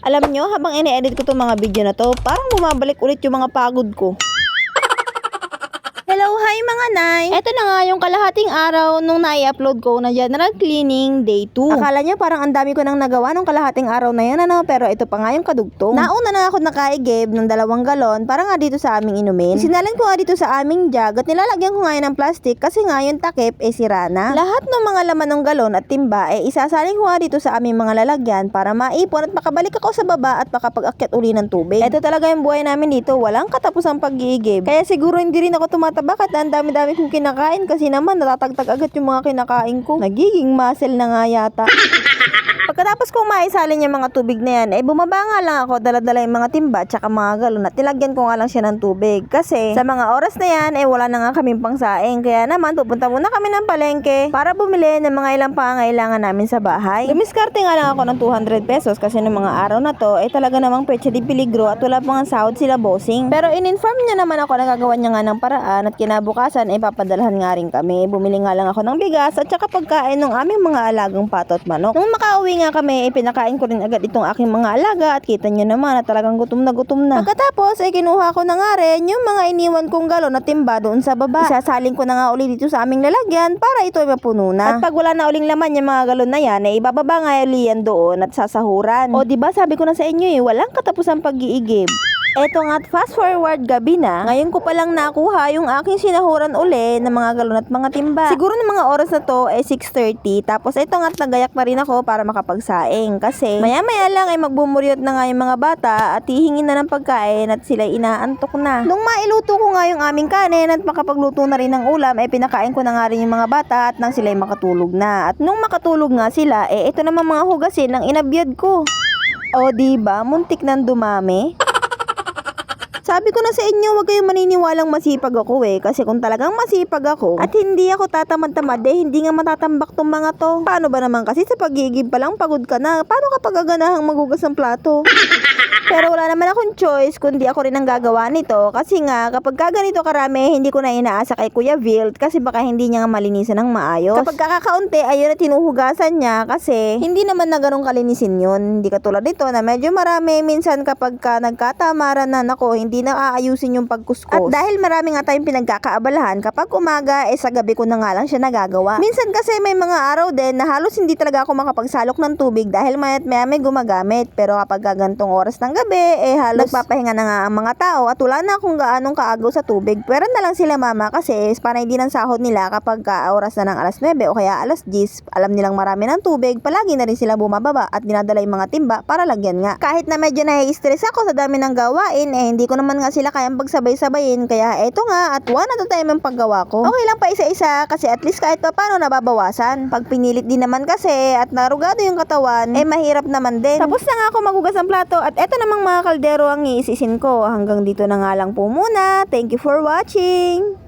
Alam nyo, habang ine-edit ko itong mga video na to, parang bumabalik ulit yung mga pagod ko. Hello, hi mga nay! Eto na nga yung kalahating araw nung nai-upload ko na general cleaning day 2. Akala nyo parang ang dami ko nang nagawa nung kalahating araw na yun, ano? Pero ito pa nga yung kadugtong. Nauna na ako nakaigib ng 2 galon para nga dito sa aming inumin. Sinalin ko nga dito sa aming jug at nilalagyan ko nga yun ng plastic kasi nga yung takip sira na. Lahat ng mga laman ng galon at timba isasalin ko nga dito sa aming mga lalagyan para maipon at makabalik ako sa baba at makapag-akyat uli ng tubig. Ito talaga yung buhay namin dito, walang katapusang pag-iigib. Kaya siguro hindi rin ako bakit ang dami-dami kong kinakain kasi naman natatagtag agad yung mga kinakain ko. Nagiging muscle na nga yata. Pagkatapos kong maisalin yung mga tubig na yan, bumaba nga lang ako, dala-dala yung mga timba at saka mga galon at nilagyan ko nga lang siya ng tubig. Kasi sa mga oras na yan, wala na nga kaming pangsaing. Kaya naman, pupunta muna kami ng palengke para bumili ng mga ilang pangangailangan namin sa bahay. Dumiskarte nga lang ako ng 200 pesos kasi ng mga araw na to, talaga namang petsa di peligro at wala pang sahod sila bossing. Pero in-inform niya naman ako na gagawa niya nga ng paraan at kinabukasan, papadalhan nga rin kami. Bumili nga lang ako ng bigas at saka pagkain ng aming mga alagang pato at manok. Nung makauwi nga kami, pinakain ko rin agad itong aking mga alaga at kita nyo naman na talagang gutom na gutom na. Pagkatapos kinuha ko na nga rin yung mga iniwan kong galon na timba doon sa baba. Isasalin ko na nga uli dito sa aming lalagyan para ito ay mapuno na. At pag wala na uling laman yung mga galon na yan, ibababa nga uli yan doon at sasahuran. O diba sabi ko na sa inyo walang katapusang pag-iigib. Eto nga, fast forward gabi na, ngayon ko palang nakuha yung aking sinahuran uli ng mga galon at mga timba. Siguro ng mga oras na to 6:30, tapos ito nga nagayak na rin ako para makapagsaing. Kasi maya-maya lang magbumuryot na nga yung mga bata at hihingin na ng pagkain at sila inaantok na. Nung mailuto ko nga yung aming kanin at makapagluto na rin ng ulam, pinakain ko na nga rin yung mga bata at nang sila makatulog na. At nung makatulog nga sila, ito naman mga hugasin ng inabyad ko. O diba, muntik nang dumami. Sabi ko na sa inyo, huwag kayong maniniwalang masipag ako kasi kung talagang masipag ako at hindi ako tatamad-tamad hindi nga matatambak tong mga to. Paano ba naman kasi sa pagigib pa lang pagod ka na? Paano kapag gaganahang maghugas ng plato? Pero wala naman akong choice kundi ako rin ang gagawa nito kasi nga kapag ganito karami hindi ko na inaasa kay Kuya Vilt kasi baka hindi niya nga malinisan ng maayos. Kapag kakaunti ayun na tinuhugasan niya kasi hindi naman na ganun kalinisin yun. Hindi katulad nito na medyo marami minsan kapag nagkatamaran na hindi na aayusin yung pagkuskus. At dahil marami nga tayong pinagkakaabalahan kapag umaga sa gabi ko na nga lang siya nagagawa. Minsan kasi may mga araw din na halos hindi talaga ako makapagsalok ng tubig dahil mayat maya may gumagamit. Pero kapag gantong oras ng gabi halos nagpapahinga na nga ang mga tao at wala na akong gaanong kaagaw sa tubig. Pero na lang sila mama kasi panay din ang sahod nila kapag oras na ng alas 9 o kaya alas 10. Alam nilang marami ng tubig, palagi na rin sila bumababa at dinadala yung mga timba para lagyan nga. Kahit na medyo nai-stress ako sa dami ng gawain hindi ko naman nga sila kayang pagsabay-sabayin kaya eto nga at one at a time ang paggawa ko. Okay lang pa isa-isa kasi at least kahit pa paano nababawasan. Pag pinilit din naman kasi at narugado yung katawan mahirap naman din. Tapos na nga ako magugas ng plato at eto namang mga kaldero ang iisisin ko. Hanggang dito na nga lang po muna. Thank you for watching!